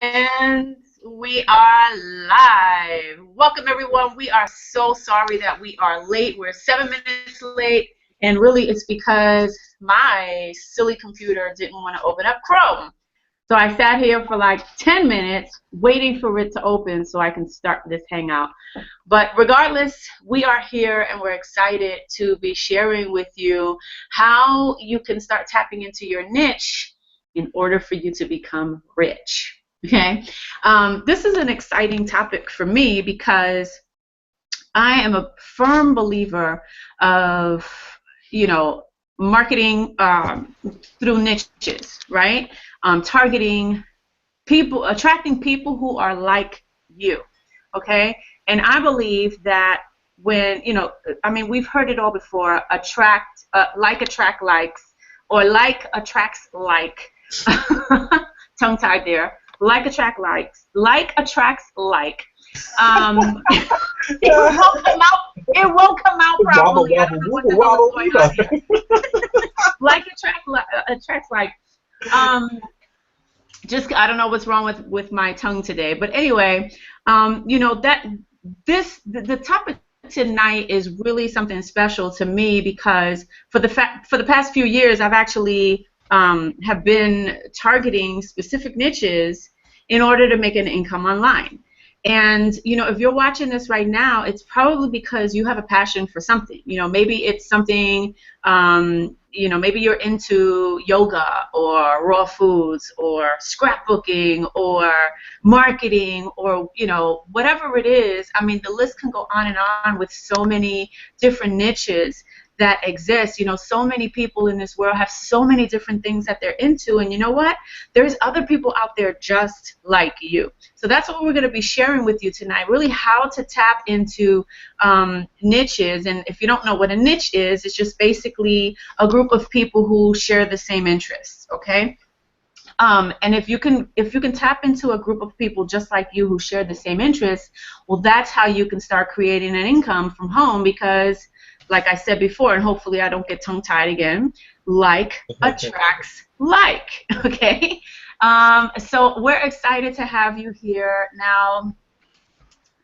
And we are live. Welcome, everyone. We are so sorry that we are late. We're 7 minutes late, and really it's because my silly computer didn't want to open up Chrome. So I sat here for like 10 minutes waiting for it to open so I can start this hangout. But regardless, we are here and we're excited to be sharing with you how you can start tapping into your niche in order for you to become rich. Okay, this is an exciting topic for me because I am a firm believer of, marketing through niches, right? Targeting people, attracting people who are like you, okay? And I believe that when, we've heard it all before, like attract likes, or like attracts like, tongue-tied there. Like attract likes. Like attracts like. It won't come out. It won't come out properly. I don't know what the hell is going on here. Like attracts like. Just I don't know what's wrong with my tongue today. But anyway, the topic tonight is really something special to me because for the past few years I've actually have been targeting specific niches in order to make an income online. And if you're watching this right now, it's probably because you have a passion for something. Maybe it's something, maybe you're into yoga or raw foods or scrapbooking or marketing or, whatever it is. I mean, the list can go on and on with so many different niches that exist. So many people in this world have so many different things that they're into, and you know what? There's other people out there just like you. So that's what we're going to be sharing with you tonight, really how to tap into niches. And if you don't know what a niche is, it's just basically a group of people who share the same interests, okay? And if you can tap into a group of people just like you who share the same interests, well, that's how you can start creating an income from home because, like I said before, and hopefully I don't get tongue-tied again, like attracts like, okay? So we're excited to have you here. Now,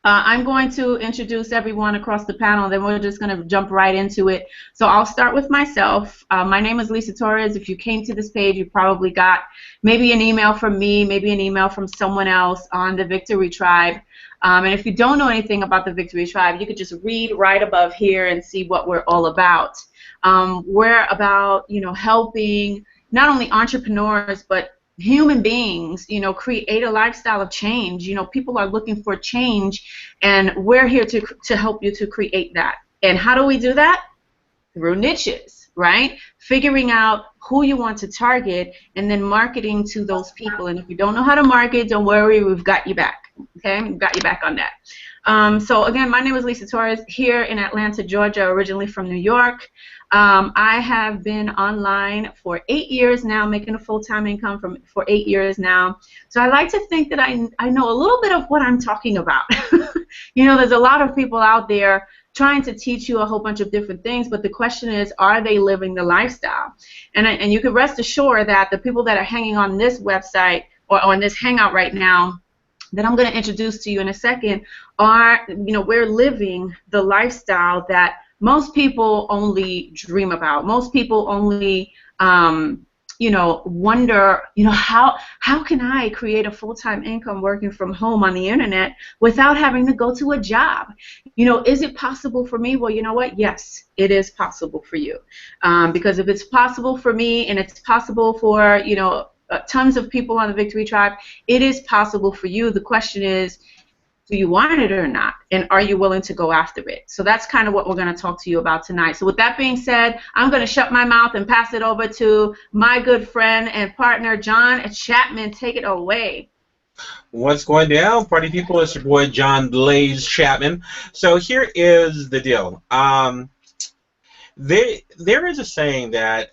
I'm going to introduce everyone across the panel, then we're just going to jump right into it. So I'll start with myself. My name is Lisa Torres. If you came to this page, you probably got maybe an email from me, maybe an email from someone else on the Victory Tribe. And if you don't know anything about the Victory Tribe, you could just read right above here and see what we're all about. We're about, helping not only entrepreneurs but human beings, create a lifestyle of change. People are looking for change, and we're here to help you to create that. And how do we do that? Through niches, right? Figuring out who you want to target and then marketing to those people. And if you don't know how to market, don't worry, we've got you back. Okay, we've got you back on that. So again, my name is Lisa Torres, here in Atlanta, Georgia, originally from New York. I have been online for 8 years now, making a full-time income for 8 years now. So I like to think that I know a little bit of what I'm talking about. There's a lot of people out there trying to teach you a whole bunch of different things, but the question is, are they living the lifestyle? And you can rest assured that the people that are hanging on this website or on this hangout right now that I'm going to introduce to you in a second are, we're living the lifestyle that most people only dream about. Most people only, wonder, how can I create a full-time income working from home on the internet without having to go to a job? Is it possible for me? Well, you know what? Yes, it is possible for you. Because if it's possible for me and it's possible for, tons of people on the Victory Tribe, it is possible for you. The question is, do you want it or not? And are you willing to go after it? So that's kind of what we're going to talk to you about tonight. So with that being said, I'm going to shut my mouth and pass it over to my good friend and partner, John Chapman. Take it away. What's going down, party people? It's your boy, John Blaze Chapman. So here is the deal. There is a saying that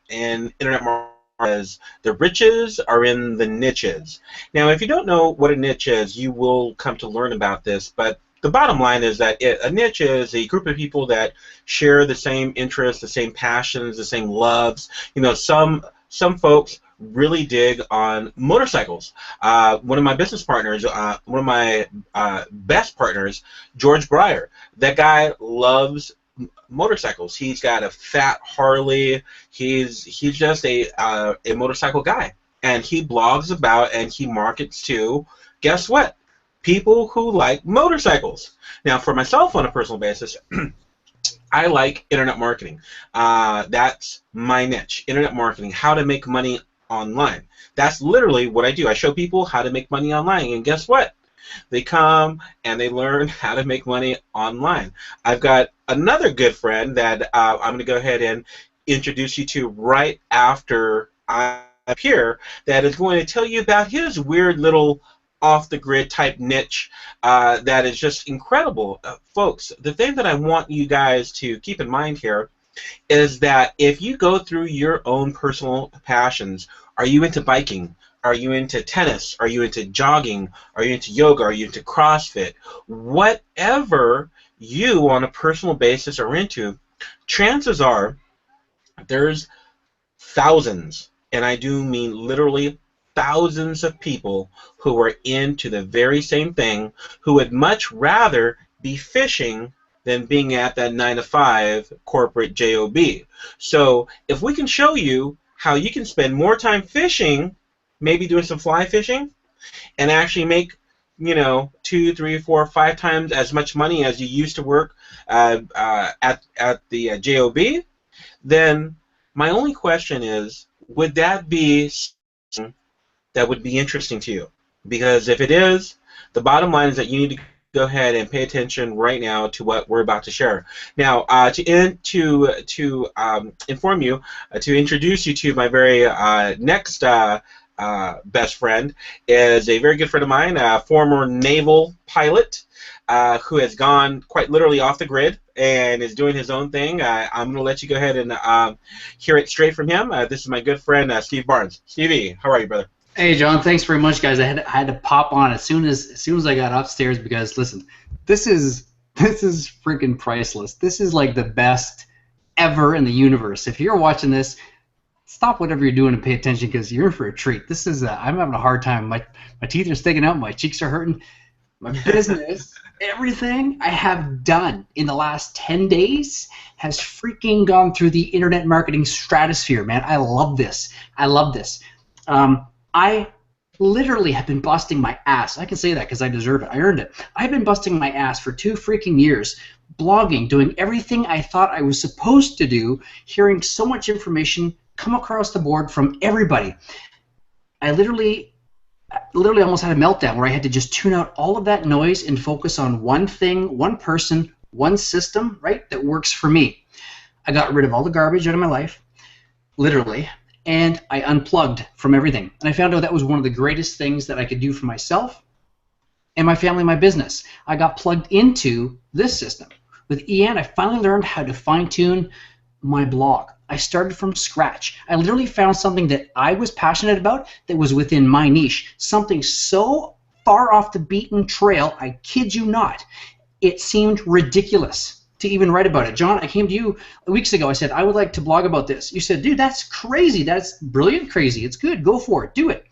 in internet marketing, as the riches are in the niches. Now, if you don't know what a niche is, you will come to learn about this, but the bottom line is that a niche is a group of people that share the same interests, the same passions, the same loves. Some folks really dig on motorcycles. One of my business partners, one of my best partners, George Breyer, that guy loves motorcycles. He's got a fat Harley. He's just a motorcycle guy, and he blogs about and he markets to, guess what? People who like motorcycles. Now, for myself on a personal basis, I like internet marketing. That's my niche, internet marketing, how to make money online. That's literally what I do. I show people how to make money online, and guess what? They come and they learn how to make money online. I've got another good friend that I'm going to go ahead and introduce you to right after I'm here that is going to tell you about his weird little off-the-grid type niche that is just incredible. Folks, the thing that I want you guys to keep in mind here is that if you go through your own personal passions, are you into biking? Are you into tennis? Are you into jogging? Are you into yoga? Are you into CrossFit? Whatever you on a personal basis are into, chances are there's thousands, and I do mean literally thousands of people who are into the very same thing, who would much rather be fishing than being at that 9-to-5 corporate job. So if we can show you how you can spend more time fishing, maybe doing some fly fishing, and actually make, you know, 2, 3, 4, 5 times as much money as you used to work at the job, then my only question is, would that be something that would be interesting to you? Because if it is, the bottom line is that you need to go ahead and pay attention right now to what we're about to share. Now, to inform you, to introduce you to my very next best friend is a very good friend of mine, a former naval pilot who has gone quite literally off the grid and is doing his own thing. I'm going to let you go ahead and hear it straight from him. This is my good friend, Steve Barnes. Stevie, how are you, brother? Hey, John. Thanks very much, guys. I had to pop on as soon as I got upstairs because listen, this is freaking priceless. This is like the best ever in the universe. If you're watching this, stop whatever you're doing and pay attention because you're in for a treat. This is I'm having a hard time. My teeth are sticking out. My cheeks are hurting. My business, everything I have done in the last 10 days has freaking gone through the internet marketing stratosphere, man. I love this. I love this. I literally have been busting my ass. I can say that because I deserve it. I earned it. I've been busting my ass for 2 freaking years, blogging, doing everything I thought I was supposed to do, hearing so much information come across the board from everybody. I literally almost had a meltdown where I had to just tune out all of that noise and focus on one thing, one person, one system, right, that works for me. I got rid of all the garbage out of my life, literally, and I unplugged from everything. And I found out that was one of the greatest things that I could do for myself and my family and my business. I got plugged into this system. With Ian, I finally learned how to fine-tune my blog. I started from scratch. I literally found something that I was passionate about that was within my niche, something so far off the beaten trail, I kid you not, it seemed ridiculous to even write about it. John, I came to you weeks ago. I said, I would like to blog about this. You said, dude, that's crazy. That's brilliant crazy. It's good. Go for it. Do it.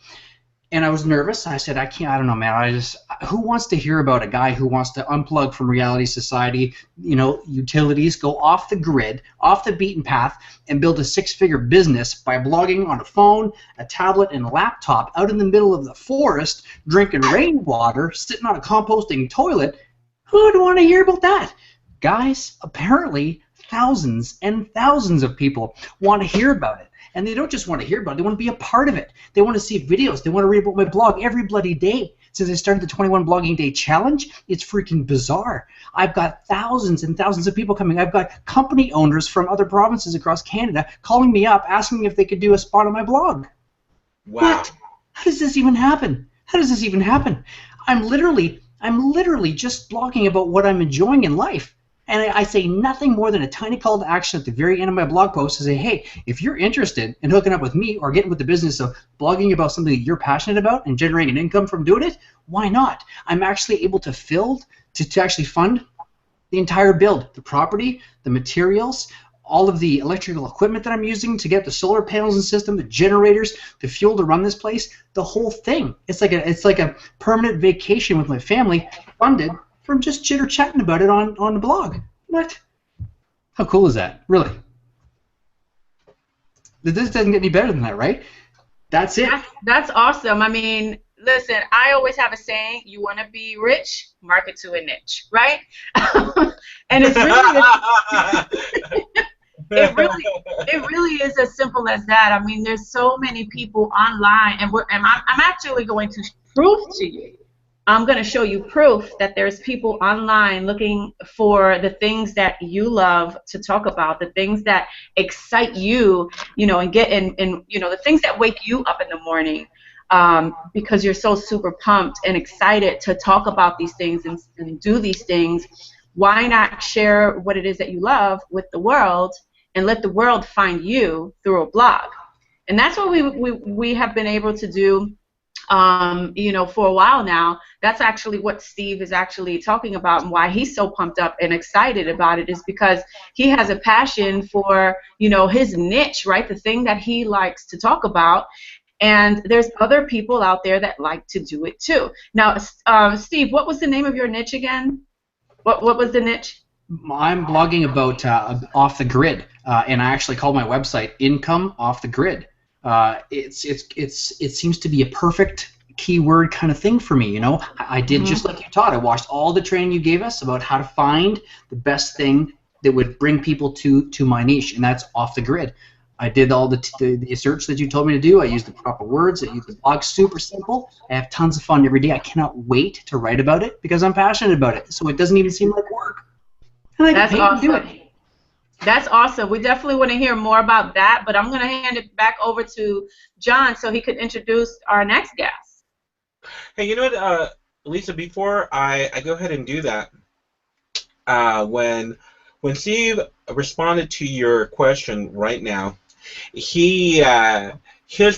And I was nervous. I said, I don't know, man. Who wants to hear about a guy who wants to unplug from reality, society, you know, utilities, go off the grid, off the beaten path, and build a 6-figure business by blogging on a phone, a tablet, and a laptop out in the middle of the forest, drinking rainwater, sitting on a composting toilet? Who would want to hear about that? Guys, apparently thousands and thousands of people want to hear about it. And they don't just want to hear about it, they want to be a part of it. They want to see videos. They want to read about my blog every bloody day. Since I started the 21 Blogging Day Challenge, it's freaking bizarre. I've got thousands and thousands of people coming. I've got company owners from other provinces across Canada calling me up, asking me if they could do a spot on my blog. Wow. What? How does this even happen? How does this even happen? I'm literally just blogging about what I'm enjoying in life. And I say nothing more than a tiny call to action at the very end of my blog post to say, hey, if you're interested in hooking up with me or getting with the business of blogging about something that you're passionate about and generating an income from doing it, why not? I'm actually able to actually fund the entire build, the property, the materials, all of the electrical equipment that I'm using to get the solar panels and system, the generators, the fuel to run this place, the whole thing. It's like a permanent vacation with my family, funded from just chitter chatting about it on the blog. What? How cool is that? Really? This doesn't get any better than that, right? That's it. That's awesome. I mean, listen, I always have a saying: you want to be rich, market to a niche, right? And it's really, it really is as simple as that. I mean, there's so many people online, and I'm actually going to prove to you. I'm going to show you proof that there's people online looking for the things that you love to talk about, the things that excite you, and the things that wake you up in the morning, because you're so super pumped and excited to talk about these things and do these things. Why not share what it is that you love with the world and let the world find you through a blog? And that's what we have been able to do. For a while now. That's actually what Steve is actually talking about, and why he's so pumped up and excited about it is because he has a passion for, his niche, right? The thing that he likes to talk about. And there's other people out there that like to do it too. Now, Steve, what was the name of your niche again? What was the niche? I'm blogging about off the grid, and I actually call my website Income Off the Grid. It seems to be a perfect keyword kind of thing for me. I did just like you taught. I watched all the training you gave us about how to find the best thing that would bring people to my niche, and that's off the grid. I did all the search that you told me to do. I used the proper words. I used the blog. Super simple. I have tons of fun every day. I cannot wait to write about it because I'm passionate about it. So it doesn't even seem like work. And I get paid to do it. That's awesome. We definitely want to hear more about that, but I'm going to hand it back over to John so he could introduce our next guest. Hey, you know what, Lisa, before I go ahead and do that, when Steve responded to your question right now, his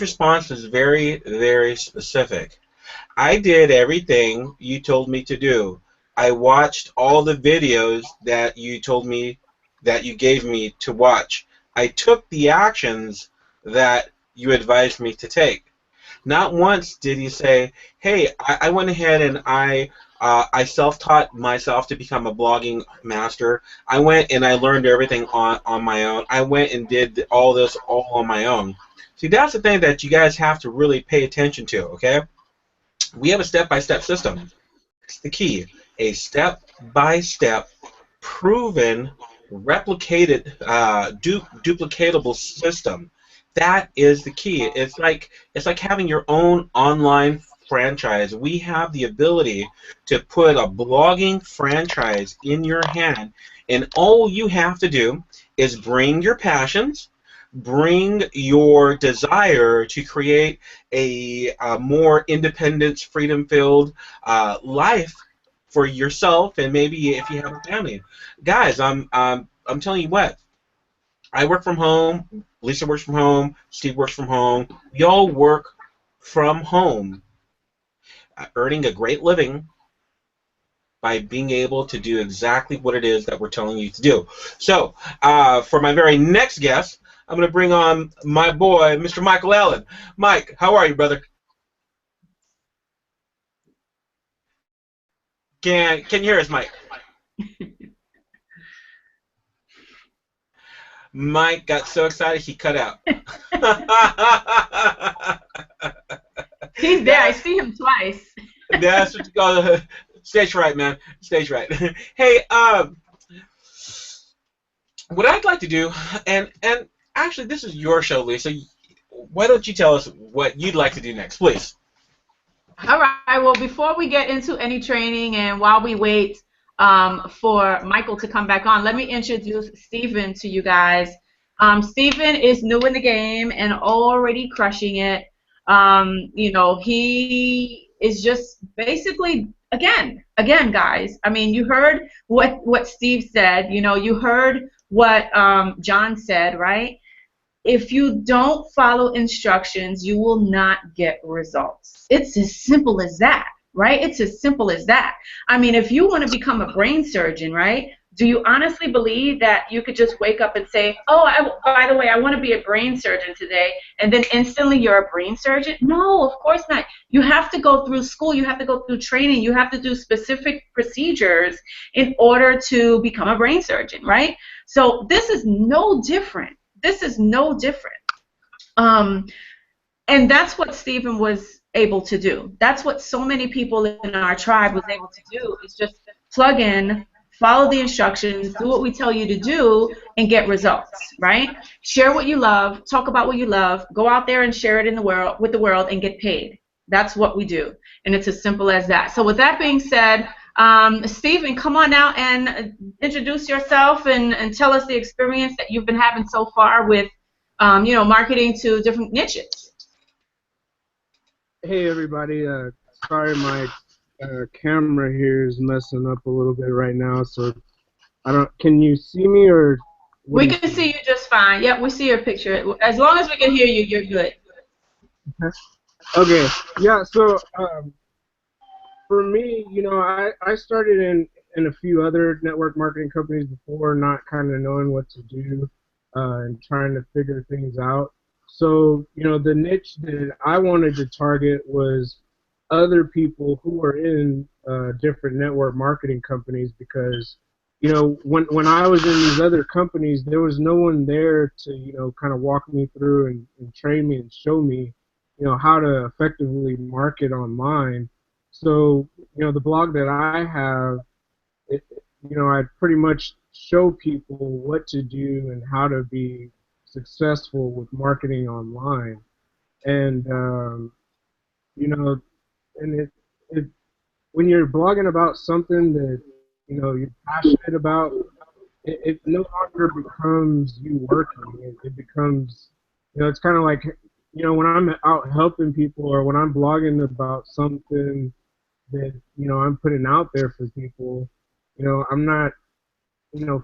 response was very, very specific. I did everything you told me to do. I watched all the videos that you told me that you gave me to watch. I took the actions that you advised me to take. Not once did he say, hey, I went ahead and I self-taught myself to become a blogging master. I went and I learned everything on my own. I went and did all this all on my own. See, that's the thing that you guys have to really pay attention to, okay? We have a step-by-step system. It's the key. A step-by-step, proven, replicated, duplicatable system. That is the key. It's like having your own online franchise. We have the ability to put a blogging franchise in your hand, and all you have to do is bring your passions, bring your desire to create a more independent, freedom-filled life for yourself, and maybe if you have a family. Guys, I'm telling you what. I work from home. Lisa works from home. Steve works from home. We all work from home, earning a great living by being able to do exactly what it is that we're telling you to do. So, for my very next guest, I'm going to bring on my boy, Mr. Michael Allen. Mike, how are you, brother? Can you hear us, Mike? Mike got so excited he cut out. He's there. I see him twice. That's what you call stage right, man. Stage right. Hey, what I'd like to do, and actually this is your show, Lisa. Why don't you tell us what you'd like to do next, please? All right. Well, before we get into any training and while we wait for Michael to come back on, let me introduce Stephen to you guys. Stephen is new in the game and already crushing it. He is just basically, again, guys. I mean, you heard what Steve said. You heard what John said, right? If you don't follow instructions, you will not get results. It's as simple as that, right? It's as simple as that. I mean, if you want to become a brain surgeon, right? Do you honestly believe that you could just wake up and say, oh, by the way, I want to be a brain surgeon today, and then instantly you're a brain surgeon? No, of course not. You have to go through school. You have to go through training. You have to do specific procedures in order to become a brain surgeon, right? So this is no different. This is no different. And that's what Stephen was able to do. That's what so many people in our tribe was able to do, is just plug in, follow the instructions, do what we tell you to do, and get results, right? Share what you love, talk about what you love, go out there and share it in the world with the world and get paid. That's what we do. And it's as simple as that. So with that being said, Stephen, come on out and introduce yourself and tell us the experience that you've been having so far with marketing to different niches. Hey everybody, sorry my camera here is messing up a little bit right now, so can you see me or? We can see you just fine. Yep, we see your picture. As long as we can hear you, you're good. Okay, yeah, so for me, I started in a few other network marketing companies before, not kind of knowing what to do and trying to figure things out. So, the niche that I wanted to target was other people who are in different network marketing companies because, when I was in these other companies, there was no one there to, kind of walk me through and train me and show me, how to effectively market online. So, the blog that I have, I pretty much show people what to do and how to be successful with marketing online. And, and it when you're blogging about something that, you're passionate about, it no longer becomes you working. It becomes, it's kind of like, when I'm out helping people or when I'm blogging about something that, I'm putting out there for people, I'm not,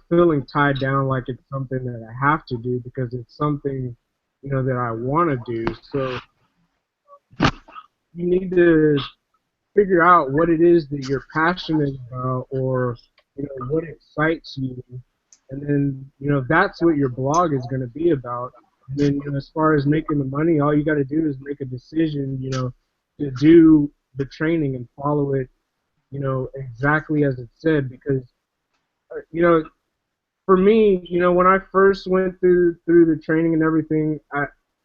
feeling tied down like it's something that I have to do because it's something, that I want to do. So you need to figure out what it is that you're passionate about or, what excites you. And then, that's what your blog is going to be about. And then, as far as making the money, all you got to do is make a decision, to do the training and follow it, exactly as it said. Because, for me, when I first went through the training and everything,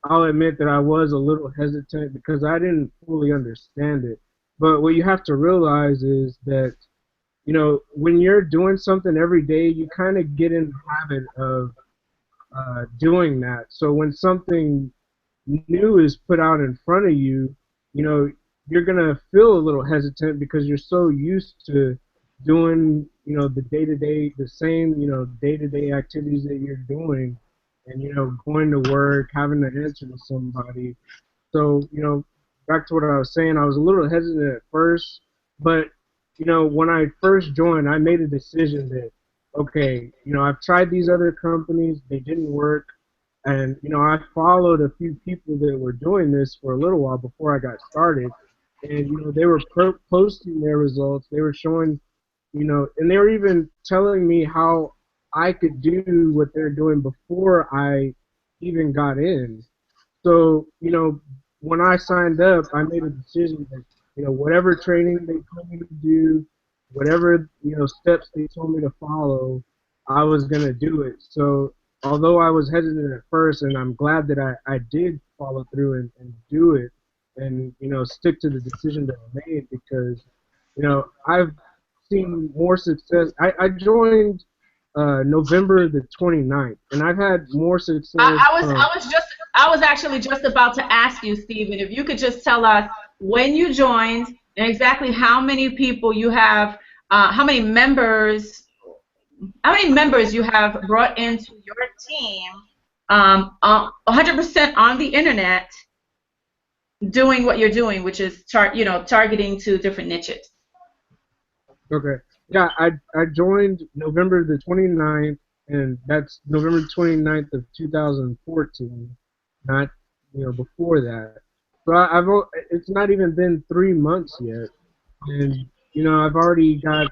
I'll admit that I was a little hesitant because I didn't fully understand it. But what you have to realize is that, when you're doing something every day, you kind of get in the habit of doing that. So when something new is put out in front of you, you're gonna feel a little hesitant because you're so used to doing, the day-to-day, the same, day-to-day activities that you're doing, and going to work, having to answer to somebody. So, back to what I was saying, I was a little hesitant at first, but when I first joined, I made a decision that, okay, I've tried these other companies, they didn't work. And, I followed a few people that were doing this for a little while before I got started. And, they were posting their results. They were showing, and they were even telling me how I could do what they're doing before I even got in. So, when I signed up, I made a decision that, whatever training they told me to do, whatever, steps they told me to follow, I was going to do it. So, although I was hesitant at first, and I'm glad that I did follow through and do it and, stick to the decision that I made because, I've seen more success. I joined November the 29th, and I've had more success. I was actually just about to ask you, Stephen, if you could just tell us when you joined and exactly how many people you have, how many members you have brought into your team, 100% on the internet, doing what you're doing, which is targeting to different niches. Okay. Yeah, I joined November the 29th, and that's November 29th of 2014, not before that. So it's not even been 3 months yet, and I've already got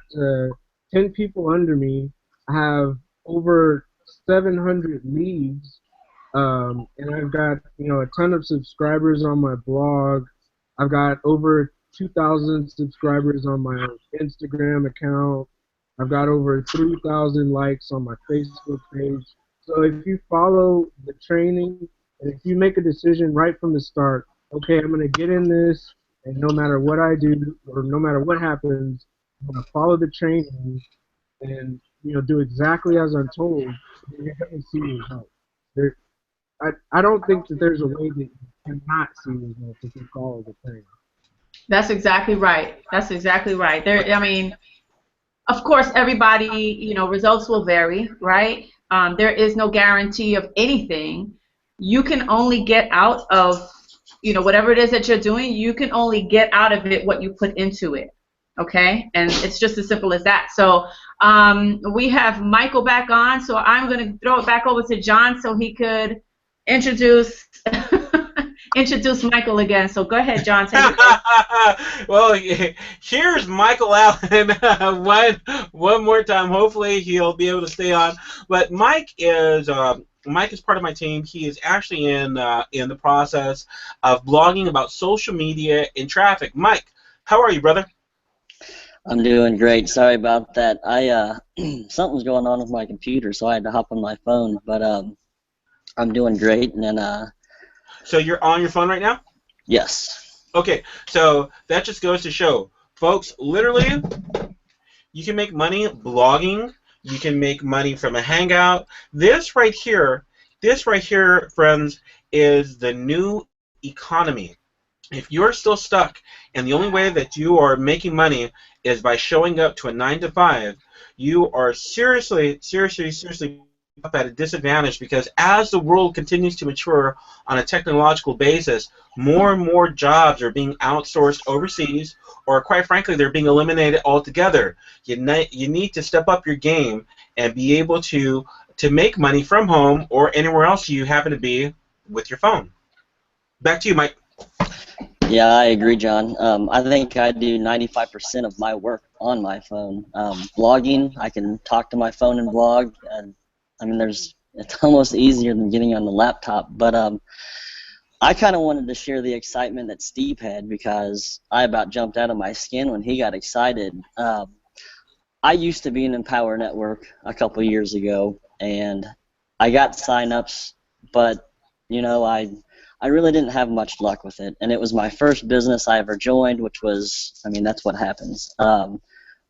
10 people under me, I have over 700 leads, and I've got a ton of subscribers on my blog. I've got over 2,000 subscribers on my Instagram account. I've got over 3,000 likes on my Facebook page. So if you follow the training and if you make a decision right from the start, okay, I'm going to get in this, and no matter what I do or no matter what happens, I'm going to follow the training and do exactly as I'm told, then you're going to see results. There, I don't think that there's a way that you cannot see results if you follow the training. That's exactly right. That's exactly right. I mean, of course, everybody, results will vary, right? There is no guarantee of anything. You can only get out of, whatever it is that you're doing, you can only get out of it what you put into it, okay? And it's just as simple as that. So we have Michael back on, so I'm going to throw it back over to John so he could introduce introduce Michael again. So go ahead, John. Take it. Well, here's Michael Allen one more time. Hopefully he'll be able to stay on. But Mike is part of my team. He is actually in the process of blogging about social media and traffic. Mike, how are you, brother? I'm doing great. Sorry about that. Something's going on with my computer, so I had to hop on my phone. But I'm doing great, and then So you're on your phone right now? yes. Okay, so that just goes to show, folks, literally, you can make money blogging. You can make money from a hangout. This right here, friends, is the new economy. If you're still stuck and the only way that you are making money is by showing up to a 9-to-5, you are seriously up at a disadvantage, because as the world continues to mature on a technological basis, more and more jobs are being outsourced overseas, or quite frankly, they're being eliminated altogether. You need to step up your game and be able to make money from home or anywhere else you happen to be with your phone. Back to you, Mike. Yeah, I agree, John. I think I do 95% of my work on my phone. Blogging, I can talk to my phone and blog, and I mean, it's almost easier than getting on the laptop. But I kind of wanted to share the excitement that Steve had, because I about jumped out of my skin when he got excited. I used to be in Empower Network a couple years ago, and I got sign-ups, but I really didn't have much luck with it. And it was my first business I ever joined, which was, I mean, that's what happens.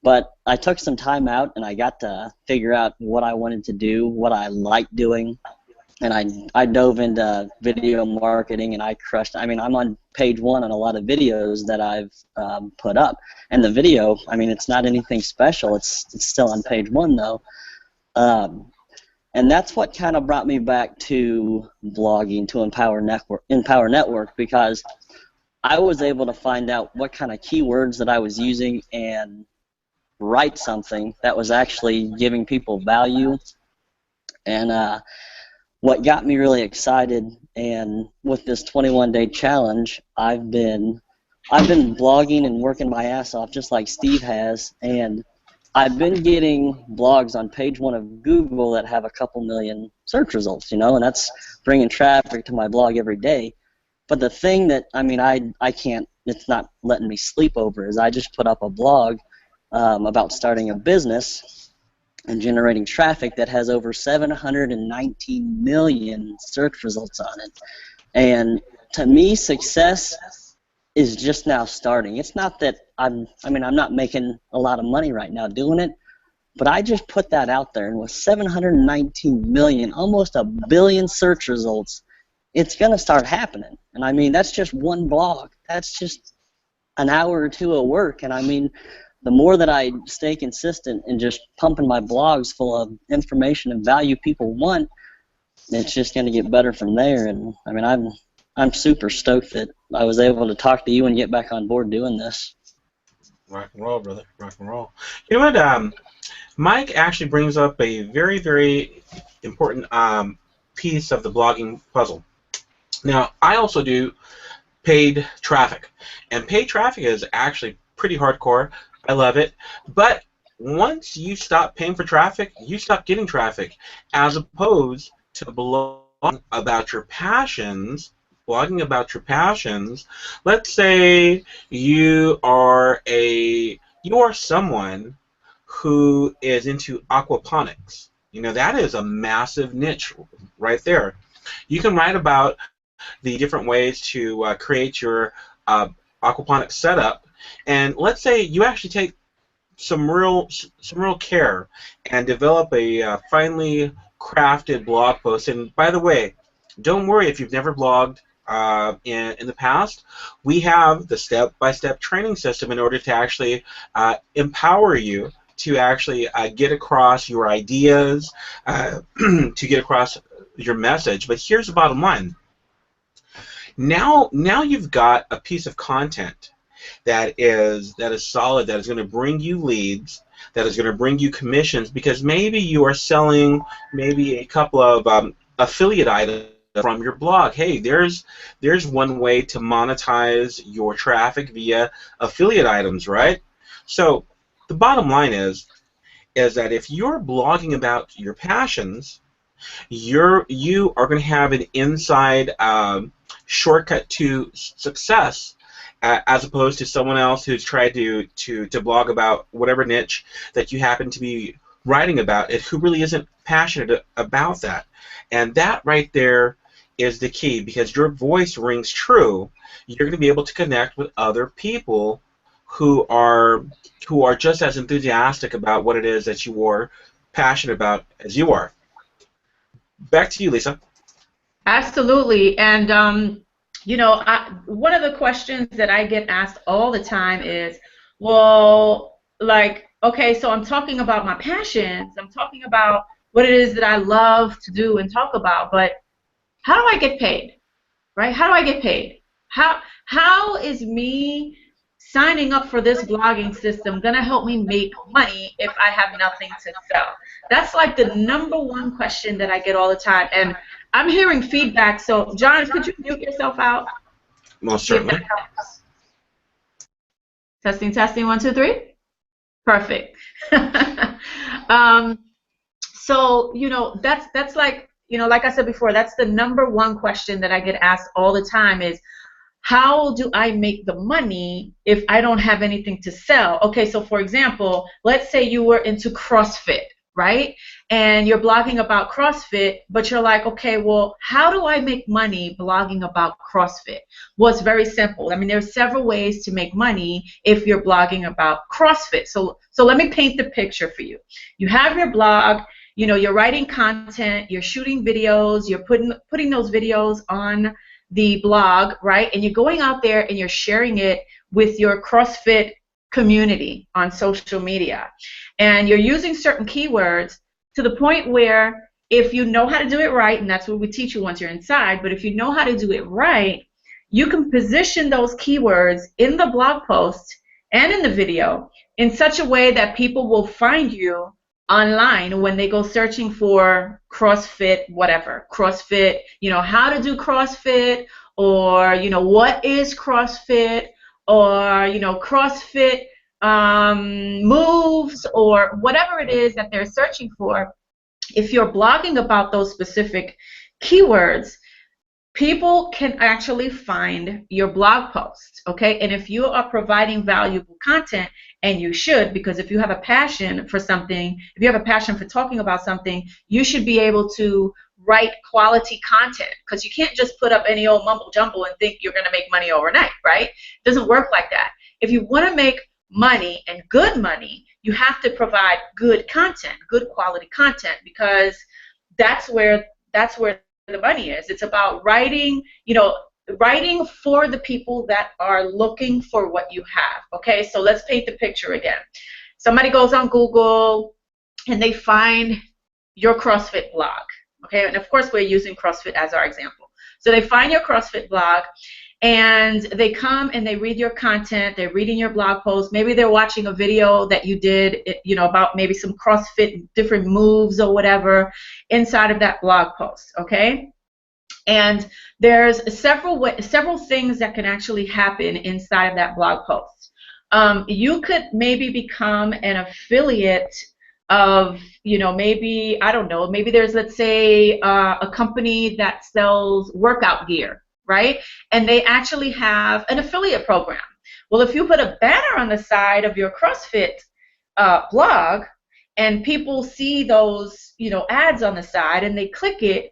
But I took some time out, and I got to figure out what I wanted to do, what I liked doing, and I dove into video marketing, and I crushed. I mean, I'm on page 1 on a lot of videos that I've put up, and the video, I mean, it's not anything special. It's still on page 1 though, and that's what kind of brought me back to blogging, to Empower Network, because I was able to find out what kind of keywords that I was using and write something that was actually giving people value. And what got me really excited, and with this 21-day challenge, I've been blogging and working my ass off just like Steve has, and I've been getting blogs on page 1 of Google that have a couple million search results, and that's bringing traffic to my blog every day. But the thing that, I mean, I can't, it's not letting me sleep over, is I just put up a blog about starting a business and generating traffic that has over 719 million search results on it. And to me, success is just now starting. It's not that I'm not making a lot of money right now doing it, but I just put that out there, and with 719 million, almost a billion search results, it's going to start happening. And I mean, that's just one blog. That's just an hour or 2 of work. And I mean, the more that I stay consistent and just pumping my blogs full of information and value people want, it's just going to get better from there. And I mean, I'm super stoked that I was able to talk to you and get back on board doing this. Rock and roll, brother. Rock and roll. You know what? Mike actually brings up a very, very important piece of the blogging puzzle. Now, I also do paid traffic, and paid traffic is actually pretty hardcore. I love it, but once you stop paying for traffic, you stop getting traffic, as opposed to blogging about your passions. Blogging about your passions. Let's say you are someone who is into aquaponics. You know, that is a massive niche right there. You can write about the different ways to create your aquaponics setup, and let's say you actually take some real care and develop a finely crafted blog post. And by the way, don't worry if you've never blogged in the past. We have the step-by-step training system in order to actually empower you to actually get across your ideas, to get across your message. But here's the bottom line. Now you've got a piece of content that is solid, that is going to bring you leads, that is going to bring you commissions, because maybe you are selling maybe a couple of affiliate items from your blog. Hey, there's one way to monetize your traffic via affiliate items, right? So the bottom line is that if you're blogging about your passions, you are going to have an inside shortcut to success, as opposed to someone else who's tried to blog about whatever niche that you happen to be writing about, and who really isn't passionate about that. And that right there is the key, because your voice rings true. You're going to be able to connect with other people who are just as enthusiastic about what it is that you are passionate about as you are. Back to you, Lisa. Absolutely. And you know, one of the questions that I get asked all the time is, well, like, okay, so I'm talking about my passions, I'm talking about what it is that I love to do and talk about, but how do I get paid? Right? How do I get paid? How is me signing up for this blogging system gonna help me make money if I have nothing to sell? That's like the #1 question that I get all the time, and I'm hearing feedback. So, John, could you mute yourself out? Most See if that certainly. helps. Testing, testing, 1, 2, 3. Perfect. um, so, you know, that's like, you know, like I said before, that's the #1 question that I get asked all the time is, how do I make the money if I don't have anything to sell? Okay, so for example, let's say you were into CrossFit, right? And you're blogging about CrossFit, but you're like, okay, well, how do I make money blogging about CrossFit? Well, it's very simple. I mean, there's several ways to make money if you're blogging about CrossFit. So let me paint the picture for you. You have your blog, you know, you're writing content, you're shooting videos, you're putting those videos on the blog, right? And you're going out there and you're sharing it with your CrossFit community on social media. And you're using certain keywords to the point where if you know how to do it right, and that's what we teach you once you're inside, but if you know how to do it right, you can position those keywords in the blog post and in the video in such a way that people will find you online when they go searching for CrossFit, whatever, CrossFit, you know, how to do CrossFit, or, you know, what is CrossFit, or, you know, CrossFit moves, or whatever it is that they're searching for. If you're blogging about those specific keywords, people can actually find your blog posts, okay? And if you are providing valuable content, and you should, because if you have a passion for something, if you have a passion for talking about something, you should be able to write quality content, because you can't just put up any old mumble jumble and think you're going to make money overnight, right? It doesn't work like that. If you want to make money, and good money, you have to provide good content, good quality content, because that's where the money is. It's about writing, you know, writing for the people that are looking for what you have. Okay, so let's paint the picture again. Somebody goes on Google and they find your CrossFit blog. Okay, and of course we're using CrossFit as our example. So they find your CrossFit blog and they come and they read your content, they're reading your blog post, maybe they're watching a video that you did, you know, about maybe some CrossFit different moves or whatever inside of that blog post, okay? And there's several things that can actually happen inside of that blog post. you could maybe become an affiliate of, maybe, I don't know, maybe there's, let's say, a company that sells workout gear, right? And they actually have an affiliate program. Well, if you put a banner on the side of your CrossFit blog, and people see those, ads on the side, and they click it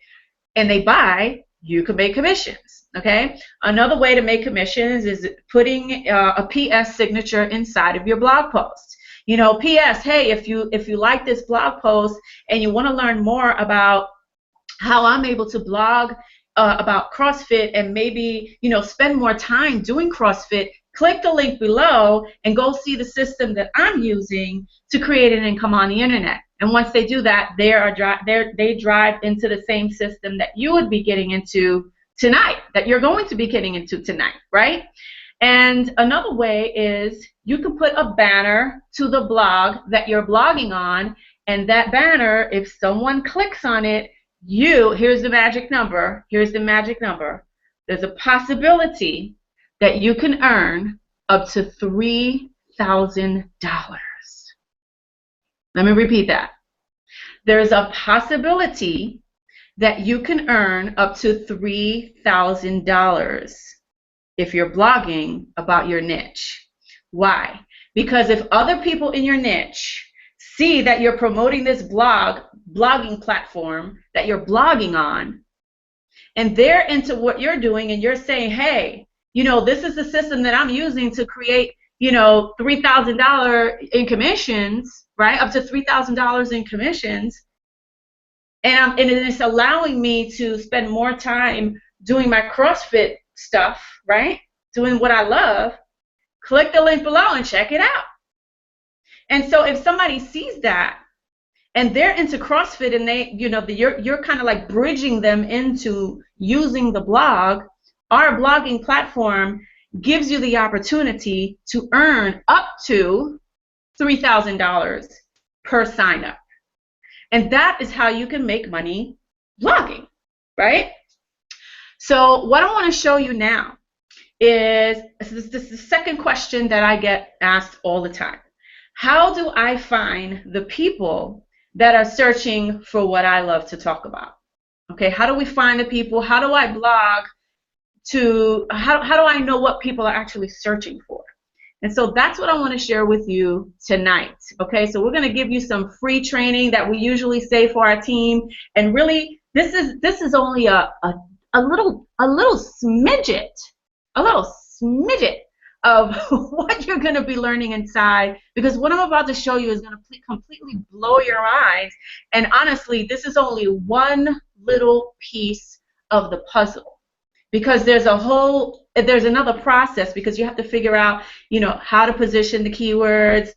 and they buy, you can make commissions. Okay. Another way to make commissions is putting a PS signature inside of your blog post. PS, hey, if you like this blog post and you want to learn more about how I'm able to blog about CrossFit and maybe, spend more time doing CrossFit, click the link below and go see the system that I'm using to create an income on the internet. And once they do that, they drive into the same system that you would be getting into tonight, that you're going to be getting into tonight, right? And another way is you can put a banner to the blog that you're blogging on, and that banner, if someone clicks on it, here's the magic number, there's a possibility that you can earn up to $3,000. Let me repeat that. There's a possibility that you can earn up to $3,000 if you're blogging about your niche. Why? Because if other people in your niche see that you're promoting this blogging platform that you're blogging on, and they're into what you're doing, and you're saying, hey, this is the system that I'm using to create, $3,000 in commissions, right? Up to $3,000 in commissions. And it's allowing me to spend more time doing my CrossFit stuff, right? Doing what I love. Click the link below and check it out. And so if somebody sees that and they're into CrossFit and you're kind of like bridging them into using the blog, our blogging platform gives you the opportunity to earn up to $3,000 per sign up. And that is how you can make money blogging, right? So what I want to show you now is this is the second question that I get asked all the time. How do I find the people that are searching for what I love to talk about? Okay, how do we find the people? How do I blog how do I know what people are actually searching for? And so that's what I want to share with you tonight. Okay, so we're going to give you some free training that we usually say for our team, and really this is only a little smidget of what you're going to be learning inside, because what I'm about to show you is going to completely blow your minds. And honestly, this is only one little piece of the puzzle, because there's another process, because you have to figure out, how to position the keywords,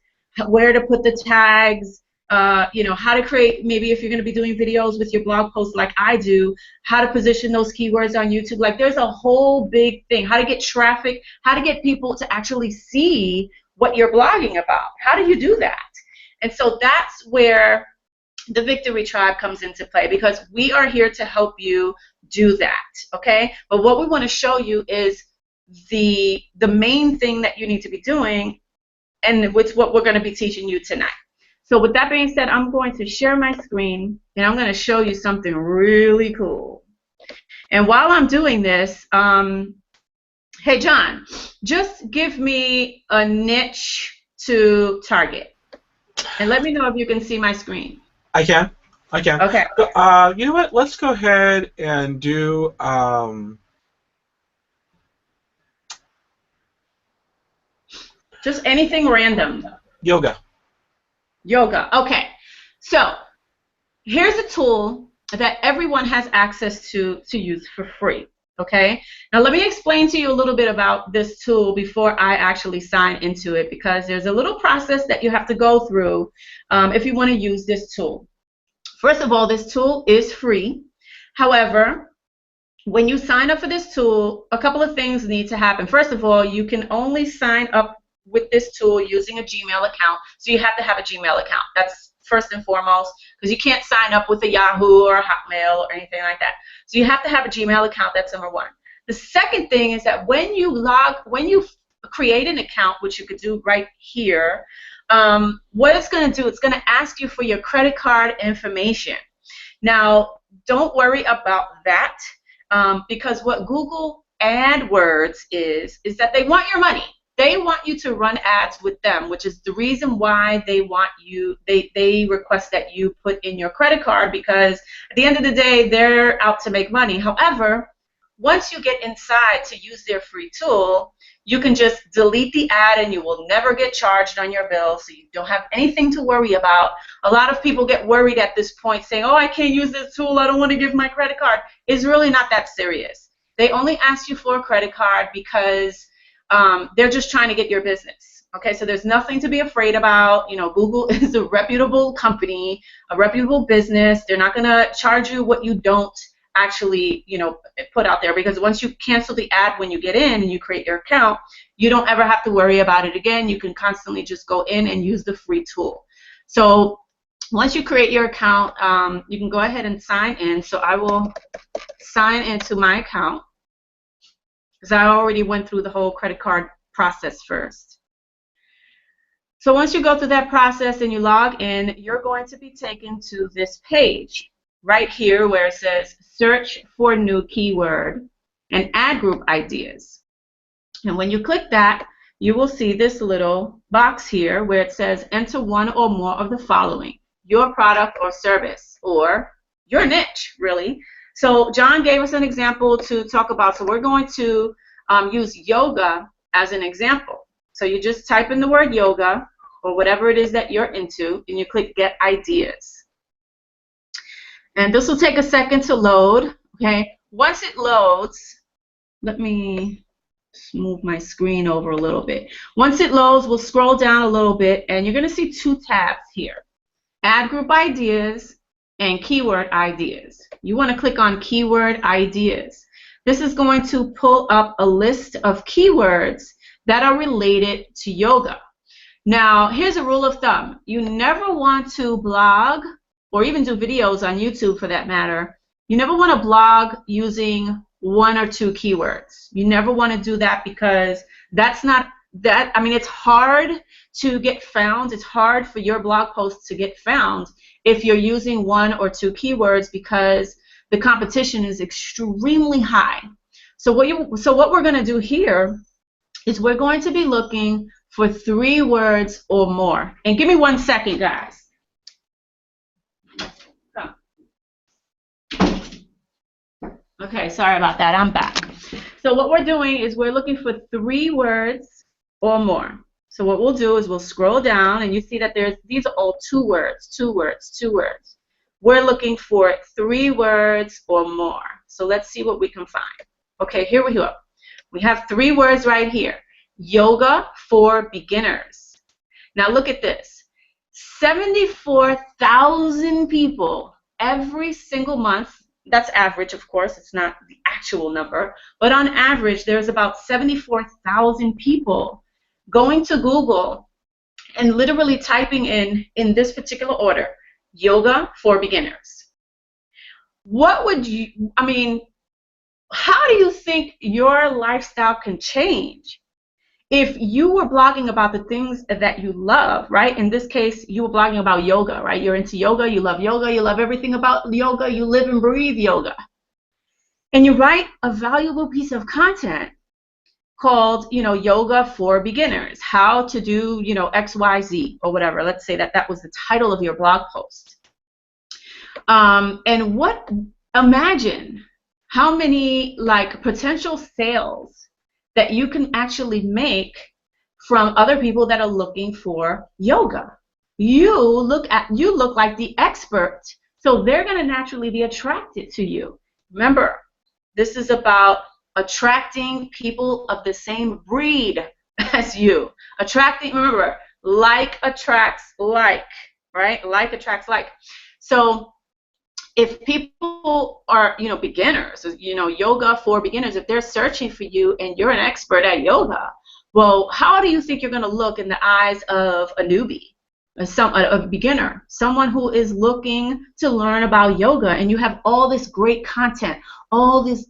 where to put the tags, how to create, maybe if you're going to be doing videos with your blog posts like I do, how to position those keywords on YouTube. Like, there's a whole big thing, how to get traffic, how to get people to actually see what you're blogging about. How do you do that? And so that's where the Victory Tribe comes into play, because we are here to help you do that, okay? But what we want to show you is the main thing that you need to be doing, and it's what we're going to be teaching you tonight. So with that being said, I'm going to share my screen, and I'm going to show you something really cool. And while I'm doing this, hey, John, just give me a niche to target, and let me know if you can see my screen. I can. Okay. You know what? Let's go ahead and do just anything random. yoga. Yoga. Okay. So here's a tool that everyone has access to use for free. Okay. Now let me explain to you a little bit about this tool before I actually sign into it, because there's a little process that you have to go through if you want to use this tool. First of all, this tool is free. However, when you sign up for this tool, a couple of things need to happen. First of all, you can only sign up with this tool using a Gmail account. So you have to have a Gmail account. That's first and foremost, because you can't sign up with a Yahoo or a Hotmail or anything like that. So you have to have a Gmail account. That's number one. The second thing is that when you create an account, which you could do right here, what it's going to do, it's going to ask you for your credit card information. Now, don't worry about that, because what Google AdWords is that they want your money. They want you to run ads with them, which is the reason why they want you, they request that you put in your credit card, because at the end of the day, they're out to make money. However, once you get inside to use their free tool, you can just delete the ad and you will never get charged on your bill, so you don't have anything to worry about. A lot of people get worried at this point saying, oh, I can't use this tool, I don't want to give my credit card. It's really not that serious. They only ask you for a credit card because they're just trying to get your business. Okay, so there's nothing to be afraid about. You know, Google is a reputable company, a reputable business. They're not going to charge you what you don't actually, you know, put out there, because once you cancel the ad when you get in and you create your account, you don't ever have to worry about it again. You can constantly just go in and use the free tool. So once you create your account, you can go ahead and sign in. So I will sign into my account because I already went through the whole credit card process first. So once you go through that process and you log in, you're going to be taken to this page right here where it says search for new keyword and ad group ideas. And when you click that, you will see this little box here where it says enter one or more of the following: your product or service, or your niche, really. So John gave us an example to talk about. So we're going to use yoga as an example. So you just type in the word yoga or whatever it is that you're into, and you click get ideas. And this will take a second to load. Okay. Once it loads, let me move my screen over a little bit. Once it loads, we'll scroll down a little bit, and you're going to see two tabs here: ad group ideas and keyword ideas. You want to click on keyword ideas. This is going to pull up a list of keywords that are related to yoga. Now, here's a rule of thumb. You never want to blog or even do videos on YouTube for that matter. You never want to blog using one or two keywords. You never want to do that, because that's not that, I mean, it's hard to get found. It's hard for your blog posts to get found if you're using one or two keywords, because the competition is extremely high. So what we're going to do here is we're going to be looking for 3 words or more. And give me 1 second, guys. Okay, sorry about that. I'm back. So what we're doing is we're looking for 3 words or more. So what we'll do is we'll scroll down, and you see that these are all 2 words, 2 words, 2 words. We're looking for 3 words or more. So let's see what we can find. Okay, here we go. We have 3 words right here. Yoga for beginners. Now look at this. 74,000 people every single month. That's average, of course. It's not the actual number. But on average, there's about 74,000 people going to Google and literally typing in this particular order, yoga for beginners. What would you, I mean, how do you think your lifestyle can change if you were blogging about the things that you love, right? In this case, you were blogging about yoga, right? You're into yoga, you love everything about yoga, you live and breathe yoga. And you write a valuable piece of content called, you know, yoga for beginners, how to do, you know, XYZ or whatever. Let's say that was the title of your blog post. And imagine how many like potential sales that you can actually make from other people that are looking for yoga. You look like the expert, so they're going to naturally be attracted to you. Remember, this is about attracting people of the same breed as you. Remember, like attracts like, right? Like attracts like. So if people are, you know, beginners, you know, yoga for beginners, if they're searching for you and you're an expert at yoga, well, how do you think you're going to look in the eyes of a newbie, a beginner, someone who is looking to learn about yoga, and you have all this great content, all these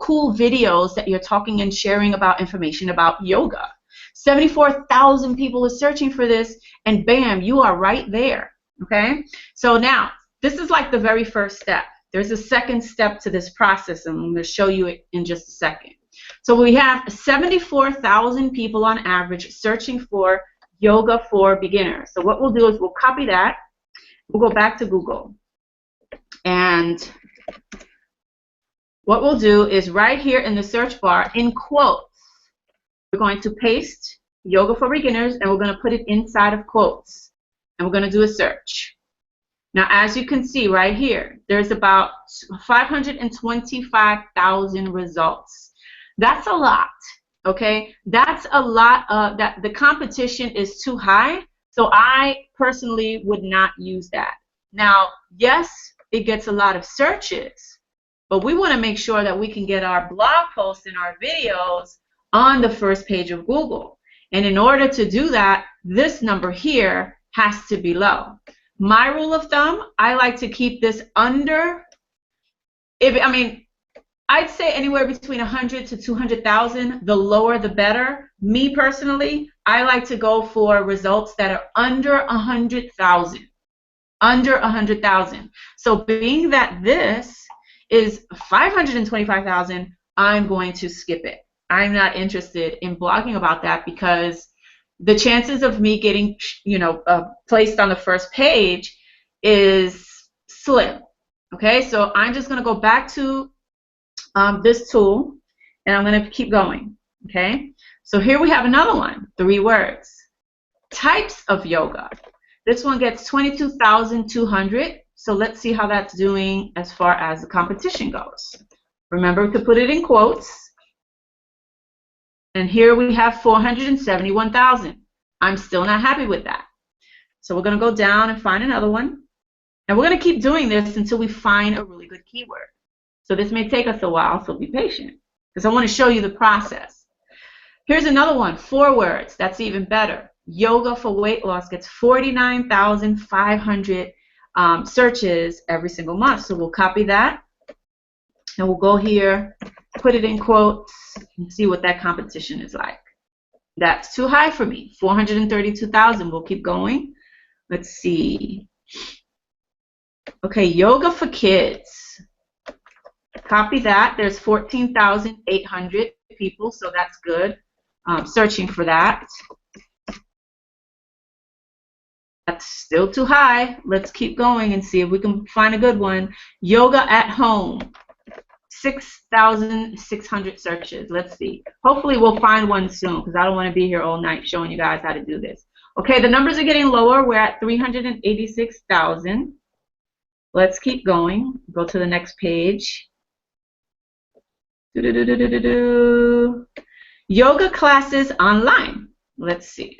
cool videos that you're talking and sharing about information about yoga? 74,000 people are searching for this, and bam, you are right there. Okay? So now, this is like the very first step. There's a second step to this process, and I'm going to show you it in just a second. So we have 74,000 people on average searching for yoga for beginners. So what we'll do is we'll copy that. We'll go back to Google. And what we'll do is right here in the search bar, in quotes, we're going to paste yoga for beginners, and we're going to put it inside of quotes. And we're going to do a search. Now, as you can see right here, there's about 525,000 results. That's a lot, okay? That's a lot. That the competition is too high, so I personally would not use that. Now, yes, it gets a lot of searches, but we want to make sure that we can get our blog posts and our videos on the first page of Google. And in order to do that, this number here has to be low. My rule of thumb, I like to keep this under, I'd say anywhere between 100 to 200,000. The lower, the better. Me personally, I like to go for results that are under 100,000. Under 100,000. So being that this is 525,000, I'm going to skip it. I'm not interested in blogging about that because the chances of me getting, placed on the first page is slim. Okay, so I'm just going to go back to this tool, and I'm going to keep going. Okay, so here we have another one, 3 words. Types of yoga. This one gets 22,200. So let's see how that's doing as far as the competition goes. Remember to put it in quotes. And here we have 471,000. I'm still not happy with that. So we're going to go down and find another one. And we're going to keep doing this until we find a really good keyword. So this may take us a while, so be patient, because I want to show you the process. Here's another one, 4 words. That's even better. Yoga for weight loss gets 49,500 searches every single month. So we'll copy that, and we'll go here, put it in quotes, and see what that competition is like. That's too high for me, 432,000. We'll keep going. Let's see. Okay, yoga for kids. Copy that. There's 14,800 people, so that's good. Searching for that. That's still too high. Let's keep going and see if we can find a good one. Yoga at home. 6,600 searches. Let's see. Hopefully we'll find one soon because I don't want to be here all night showing you guys how to do this. Okay, the numbers are getting lower. We're at 386,000. Let's keep going. Go to the next page. Yoga classes online. Let's see.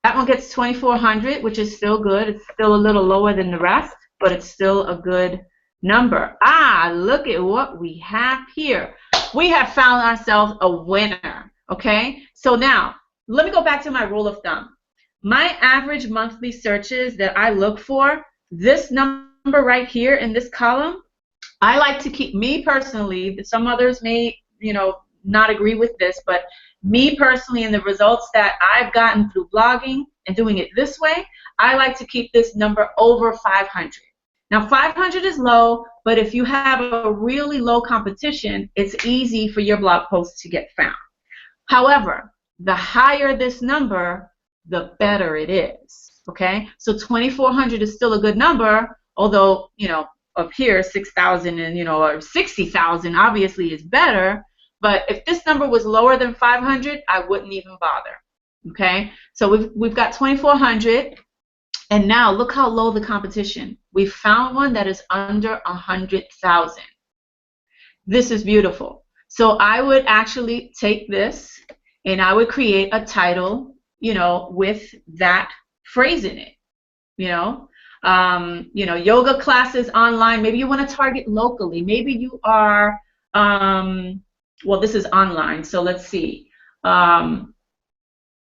That one gets 2,400, which is still good. It's still a little lower than the rest, but it's still a good number. Ah, look at what we have here. We have found ourselves a winner. Okay, so now let me go back to my rule of thumb. My average monthly searches that I look for, this number right here in this column, I like to keep, me personally, some others may, not agree with this, but me personally, in the results that I've gotten through blogging and doing it this way, I like to keep this number over 500. Now, 500 is low, but if you have a really low competition, it's easy for your blog post to get found. However, the higher this number, the better it is. Okay, so 2,400 is still a good number, although, up here, 6,000 and, or 60,000 obviously is better. But if this number was lower than 500, I wouldn't even bother. Okay, so we've got 2,400, and now look how low the competition. We found one that is under 100,000. This is beautiful. So I would actually take this and I would create a title, with that phrase in it. Yoga classes online. Maybe you want to target locally. Maybe you are. Well, this is online, so let's see.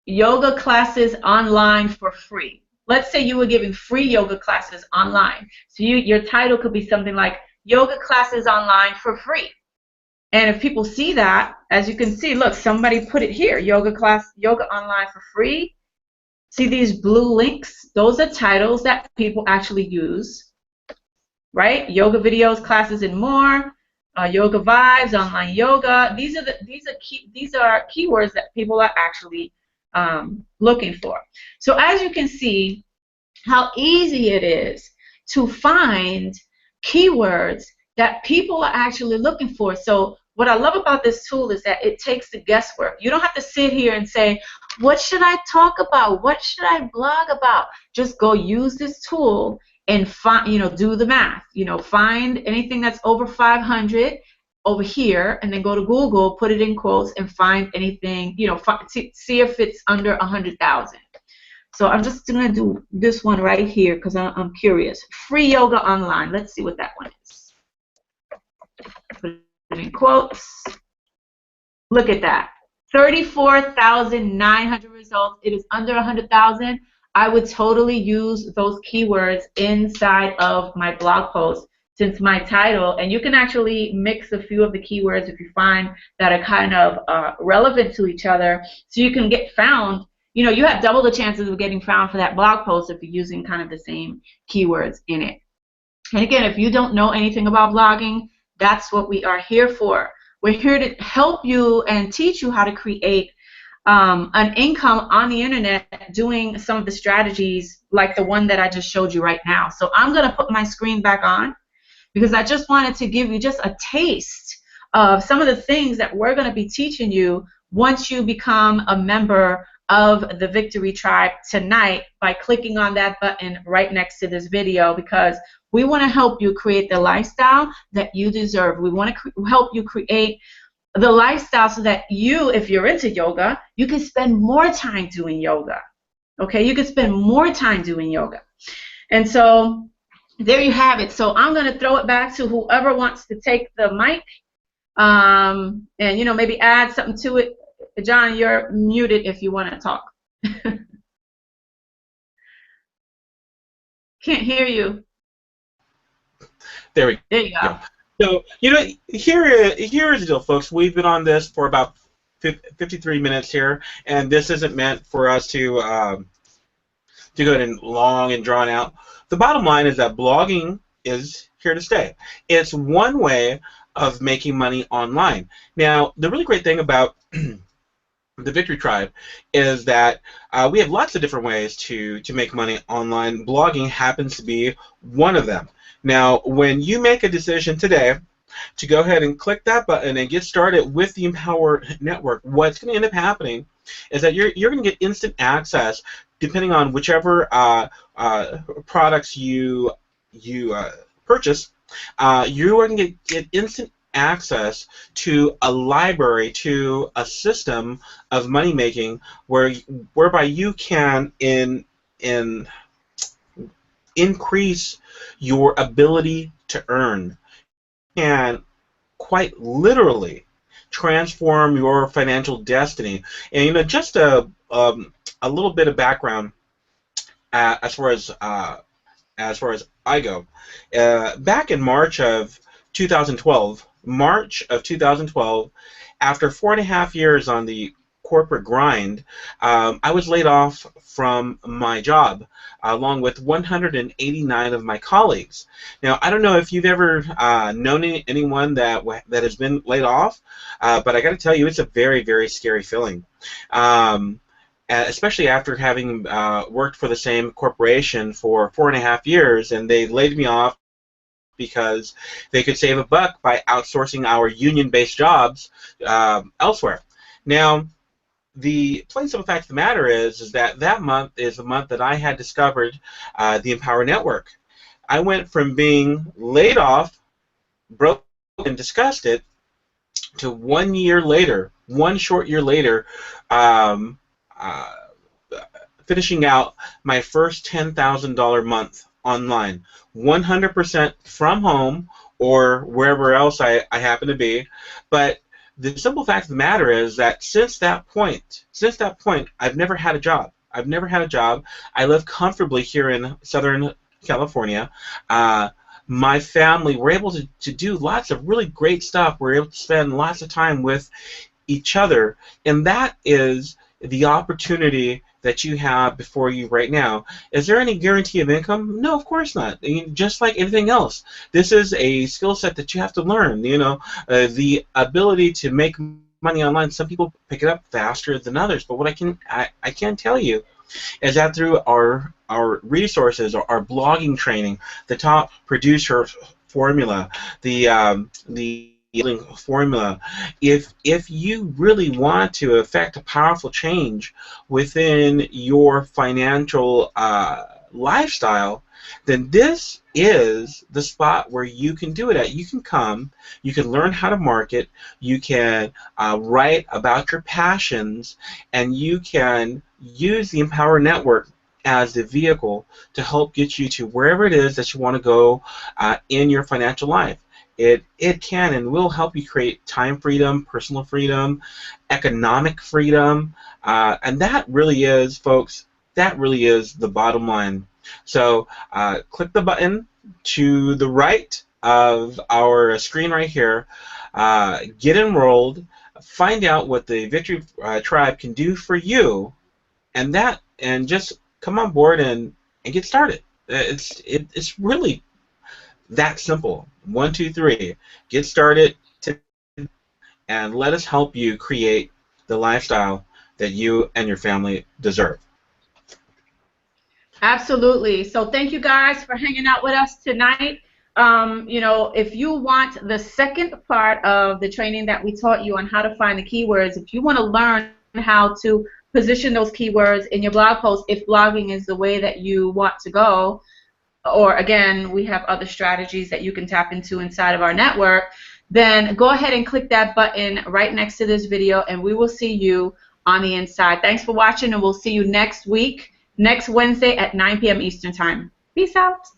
Yoga classes online for free. Let's say you were giving free yoga classes online. So your title could be something like Yoga classes online for free. And if people see that, as you can see, look, somebody put it here, yoga class, yoga online for free. See these blue links? Those are titles that people actually use, right? Yoga videos, classes, and more. Yoga vibes, online yoga. These are keywords that people are actually looking for. So as you can see, how easy it is to find keywords that people are actually looking for. So what I love about this tool is that it takes the guesswork. You don't have to sit here and say, what should I talk about? What should I blog about? Just go use this tool and find, do the math. Find anything that's over 500 over here, and then go to Google, put it in quotes, and find anything, see if it's under 100,000. So I'm just going to do this one right here because I'm curious. Free yoga online. Let's see what that one is. Put it in quotes. Look at that. 34,900 results. It is under 100,000. I would totally use those keywords inside of my blog post since my title, and you can actually mix a few of the keywords if you find that are kind of relevant to each other, so you can get found. You have double the chances of getting found for that blog post if you're using kind of the same keywords in it. And again, if you don't know anything about blogging, that's what we are here for. We're here to help you and teach you how to create an income on the internet doing some of the strategies like the one that I just showed you right now. So I'm going to put my screen back on because I just wanted to give you just a taste of some of the things that we're going to be teaching you once you become a member of the Victory Tribe tonight by clicking on that button right next to this video, because we want to help you create the lifestyle that you deserve. We want to help you create the lifestyle so that you, if you're into yoga, you can spend more time doing yoga. Okay, you can spend more time doing yoga. And so there you have it. So I'm going to throw it back to whoever wants to take the mic and maybe add something to it. John, you're muted if you want to talk. Can't hear you. There you go. So, here is the deal, folks. We've been on this for about 53 minutes here, and this isn't meant for us to go in long and drawn out. The bottom line is that blogging is here to stay. It's one way of making money online. Now, the really great thing about the Victory Tribe is that we have lots of different ways to make money online. Blogging happens to be one of them. Now, when you make a decision today to go ahead and click that button and get started with the Empower Network, what's going to end up happening is that you're going to get instant access, depending on whichever products you purchase. You're going to get instant access to a library, to a system of money making whereby you can increase your ability to earn, and quite literally transform your financial destiny. And just a little bit of background as far as I go. Back in March of 2012, after 4.5 years on the corporate grind, I was laid off from my job, along with 189 of my colleagues. Now, I don't know if you've ever known anyone that has been laid off, but I got to tell you, it's a very, very scary feeling. Especially after having worked for the same corporation for 4.5 years, and they laid me off because they could save a buck by outsourcing our union-based jobs elsewhere. Now, the plain simple fact of the matter is that month is the month that I had discovered the Empower Network. I went from being laid off, broke, and disgusted, to 1 year later, one short year later, finishing out my first $10,000 month online, 100% from home or wherever else I happen to be. But the simple fact of the matter is that since that point, I've never had a job. I live comfortably here in Southern California. my family, we're able to do lots of really great stuff. We're able to spend lots of time with each other, and that is the opportunity that you have before you right now. Is there any guarantee of income? No, of course not. I mean, just like everything else, this is a skill set that you have to learn. The ability to make money online. Some people pick it up faster than others, but what I can tell you is that through our resources, our blogging training, the top producer formula, the formula, if you really want to affect a powerful change within your financial lifestyle, then this is the spot where you can do it at. You can come, you can learn how to market, you can write about your passions, and you can use the Empower Network as the vehicle to help get you to wherever it is that you want to go in your financial life. It can and will help you create time freedom, personal freedom, economic freedom, and that really is, folks, that really is the bottom line. So click the button to the right of our screen right here, get enrolled, find out what the Victory Tribe can do for you, and just come on board and get started. It's really that simple. 1, 2, 3. Get started and let us help you create the lifestyle that you and your family deserve. Absolutely. So thank you guys for hanging out with us tonight. If you want the second part of the training that we taught you on how to find the keywords, if you want to learn how to position those keywords in your blog post, if blogging is the way that you want to go, or again, we have other strategies that you can tap into inside of our network, then go ahead and click that button right next to this video, and we will see you on the inside. Thanks for watching, and we'll see you next week, next Wednesday at 9 p.m. Eastern Time. Peace out.